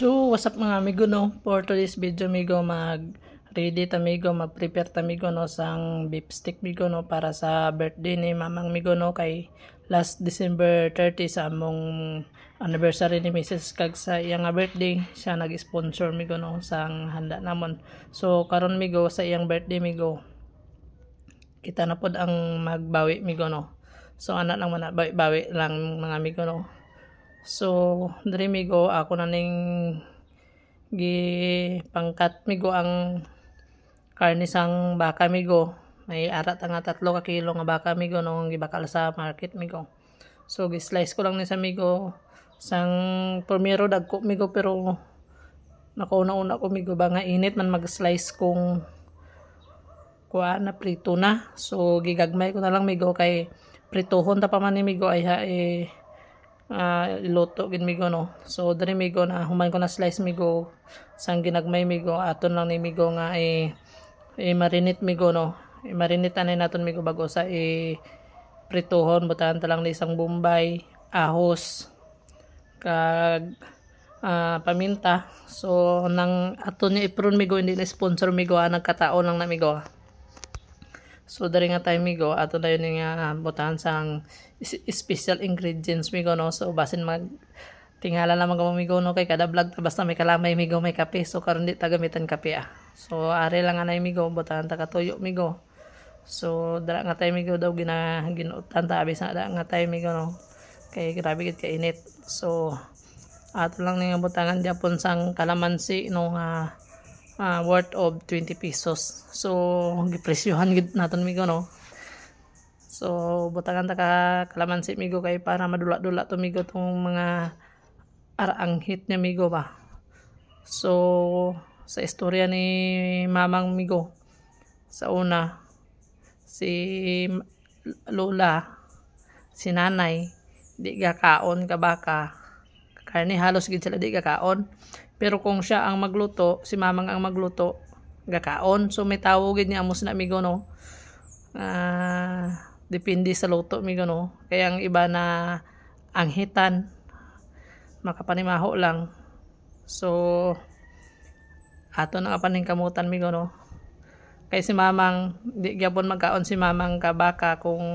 So, what's up mga amigo no? For today's video amigo, mag-ready tamigo, mag-prepare tamigo no sang beef stick migo no para sa birthday ni mamang migo no kay last December 30 sa among anniversary ni Mrs. kag sa iyang birthday siya nag-sponsor migo no sang handa namon. So, karon migo sa iyang birthday migo kita na pod ang magbawi migo no. So, anak lang man bawi lang mga amigo no. So, diri migo ako na ning pangkat migo ang karne sang baka migo. May arat nga 3 ka kilo nga baka migo nung gibakal sa market migo. So, gi-slice ko lang ni sa migo sang primero dagko migo pero nakauna-una ko migo ba nga init man mag-slice kung kuha na prito na. So, gigagmay ko na lang migo kay pritohon ta pa man ni migo ay iluto gid migo no. So diri migo na human ko na slice migo sang ginagmay migo aton lang ni migo nga marinate migo no. Marinate anay naton migo bago sa pritohon butahan ta lang ni isang bombay, ahos kag paminta. So nang aton ni ipron migo hindi na sponsor migo nagkataon lang na migo. So dari nga tayo migo ato na yun nga butahan sang special ingredients migo no. So basin mag tingala lang mga migo no kay kada vlog basta may kalamay migo may kape. So karon di ta gamitan kape So are lang anay migo butahan ta katuyo migo. So dara nga tayo migo daw ginutan ta abis na nga tayo migo no. Kay grabe gid ka init. So ato lang ning butangan gyapon sang kalamansi no worth of 20 pesos. So gipresyohan gid naton migo no. So butangan ta ka kalamansi migo kay para madula-dula to migo tong mga araanghit niya migo ba. So sa istorya ni mamang migo sa una si lola si nanay di gakaon ka baka karne halos gid sila di gakaon. Pero kung siya ang magluto, si mamang ang magluto, gakaon. So may tawo gid niya amos na migo no. Depende sa luto migo no. Kaya ang iba na anghitan makapanimaho lang. So ato na paningkamutan migo no. Kay si mamang di gyapon magkaon si mamang kabaka kung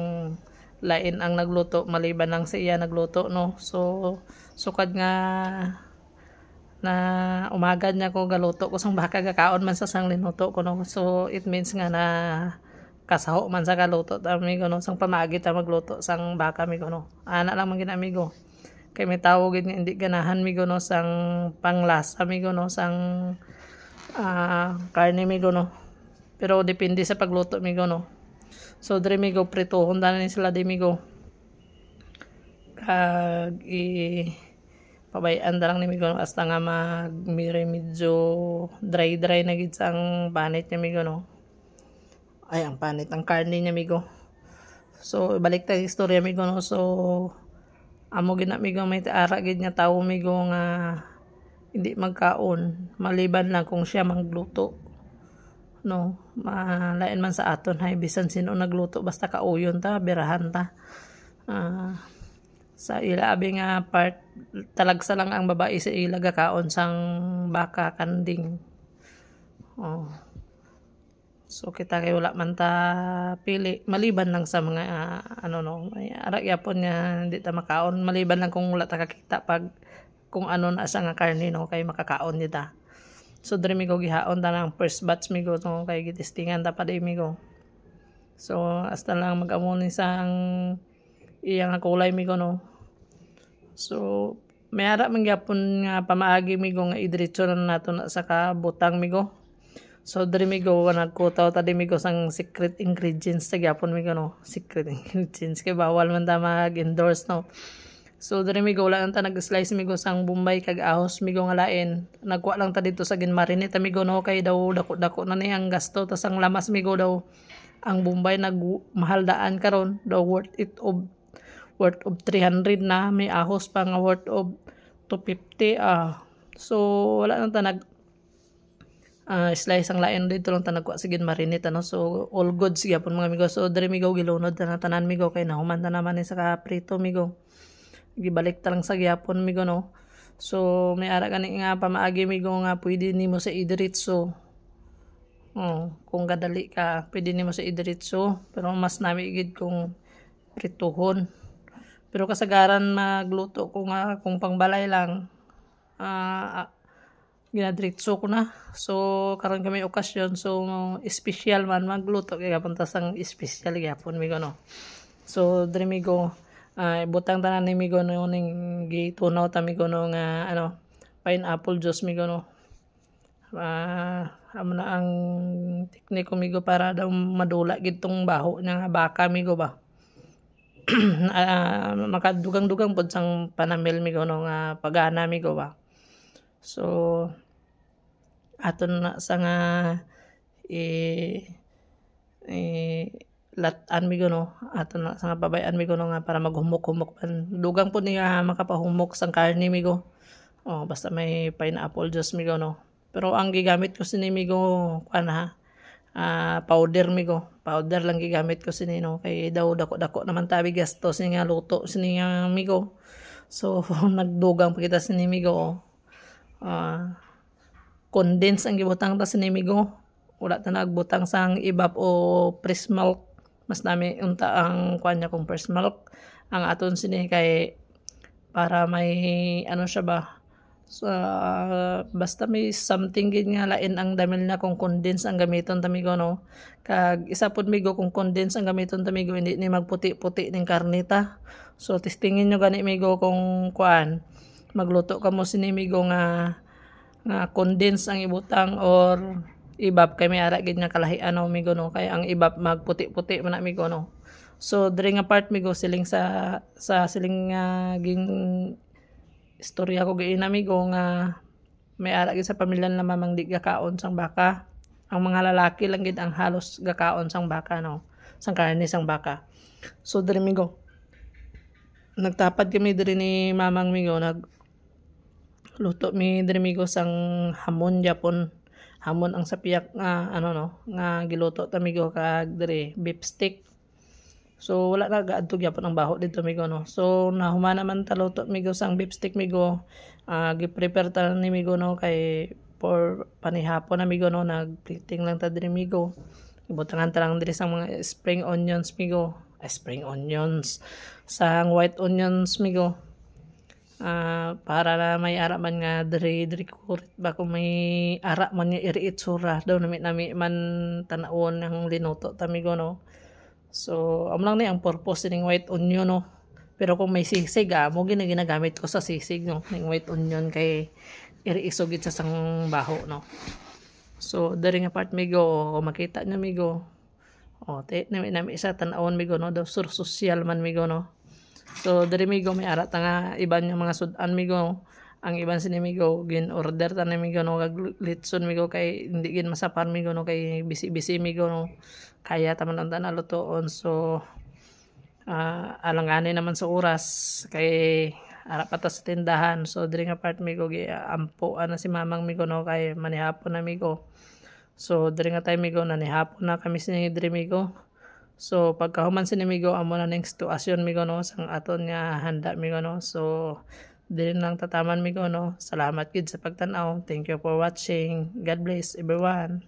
lain ang nagluto maliban lang sa iya nagluto no. So sukad nga na umaga niya ko galuto ko sang baka gakaon man sa sang linuto ko no. So it means nga na kasaho man sa galuto ta amigo no sang pamaagi ta magluto sang baka migo no. Ana lang man gid amigo. Kay may tawo gid nga hindi ganahan migo no sang panglasa migo no sang karne migo no. Pero depende sa pagluto migo no. So diri migo pritohon na ni sila di migo. Kag pabayaan da lang ni migo hasta nga medyo dry na gid sang panit niya migo no. Ay ang panit ang karne niya migo. So balik ta istorya migo no. So amo gid na migo may ara gid nga tawo migo nga hindi magkaon maliban lang kung siya magluto no. Malain man sa aton hay bisan sino nagluto basta kauyon ta birahan ta. Sa ilabi nga part talagsa lang ang babae sa ila gakaon sang baka kanding. So kita kay wala man ta pili maliban lang sa mga no may ara gyapon nga hindi ta makaon maliban lang kung wala ta kakita pag kung ano na sa nga karne no kay makakaon nita. So diri migo gihaon ta ng first batch migo no kay gitestingan ta pa di migo. So hasta lang mag-amo ni sang iyang kulay migo no. So may ara man gyapon nga pamaagi migo nga idiretso na nato na sa kabutang migo. So diri migo nagkutaw ta di migo sang secret ingredients ta gyapon migo no. Secret ingredients kay bawal man ta mag-endorse no. So diri migo wala lang ta nag-slice migo sang bombay kag ahos migo nga lain. Nagkuha lang ta dito sa ginmarinate migo no kay daw dako-dako na ni ang gasto ta sang lamas migo daw. Ang bombay nagmahal daan karon daw worth of 300 na may ahos pa nga worth of 250 So wala nang ta nag slice ang lain dito lang ta nagkuha sige marinate no. So all goods gyapon mga migo. So diri migo gilunod ta na tanan migo kay nahuman ta naman ni sa prito migo. Gibalik ta lang sa gyapon migo no. So may ara gani nga pamaagi migo nga pwede nimo sa idiretso. Kung gadali ka, pwede nimo sa idiretso, pero mas nami gid kung prituhon. Pero kasagaran magluto ko nga kung pangbalay lang, ginadiretso ko na. So karon kami okasyon, so special man magluto kay punta sang special gyapon migo no. So diri migo butang tanan ni migo no ning gitunaw ta migo no nga pineapple juice migo no. Amo na ang tekniko migo para daw madula gid tong baho nga baka migo ba. Makadugang-dugang pod sang panamil migo no nga pagana migo ba. So aton na sa nga latan migo no, aton na sa nga pabayan migo no nga para maghumok-humok man. Dugang po niya makapahumok sang karne migo. Basta may pineapple juice migo no. Pero ang gigamit ko sini migo powder migo. Powder lang gigamit ko sini no kay daw dako-dako naman tabi gastos ni nga luto sini nga migo. So nagdugang pa kita sini migo. Condense ang gibutang ta sini migo. Wala ta nagbutang sang ibap o fresh milk. Mas nami unta ang kuanya kung fresh milk ang aton sini kay para may siya ba. So, basta may something gid nga lain ang damil na kung condense ang gamiton tamigo no. Kag isa pud migo kung condense ang gamiton tamigo hindi ni magputi-puti ning karnita. So testingin nyo gani migo kung magluto ka mo sini migo nga condense ang ibutang or ibab kay may ara gid nga kalahian migo no kay ang ibab magputi-puti man migo no. So diri nga part migo siling sa siling ging istorya ko giin amigo nga may ara gid sa pamilya na mamang di gakaon sang baka. Ang mga lalaki lang gid ang halos gakaon sang baka no, sang karne sang baka. So diri migo nagtapad kami diri ni mamang migo luto mi diri migo sang hamon japon. Hamon ang sapiyak nga nga giluto ta migo kag diri beef steak. So wala na gaadtog yapon ang baho dito migo no. So nahumana man taluto migo sang beef steak migo. Gi-prepare ta ni migo no kay for panihapon na migo no nagplating lang ta diri migo. Ibutangan ta lang diri sang mga spring onions migo. Spring onions. Sang white onions migo. Para na may ara man nga diri kurit ba kung may ara man nga iri itsura daw nami man tanawon ang linuto ta migo no. So, lang ni ang purpose ning white onion no. Pero kung may sisig mo ginagamit ko sa sisig no, ning white onion kay iri isugid sa sang baho no. So, diri nga part migo makita nyo migo. Nami isa tan-awon migo no, daw social man migo no. So, diri migo may ara ta nga iban yung mga sudan migo. Ang iban sini migo gin order ta na migo no kag litson migo kay hindi gin masapan migo no kay bisi migo no. Kaya taman ang lutoon. So alanganin naman sa oras kay ara pa ta sa tindahan. So diri nga part migo gi ampo ana si mamang migo no kay manihapon na migo. So diri nga time migo nanihapon na kami sini diri migo. So pagkahuman sini migo amo na ning situasyon migo no sang aton nga handa migo no. So dili lang tataman migo no. Salamat gid sa pagtan-aw. Thank you for watching. God bless everyone.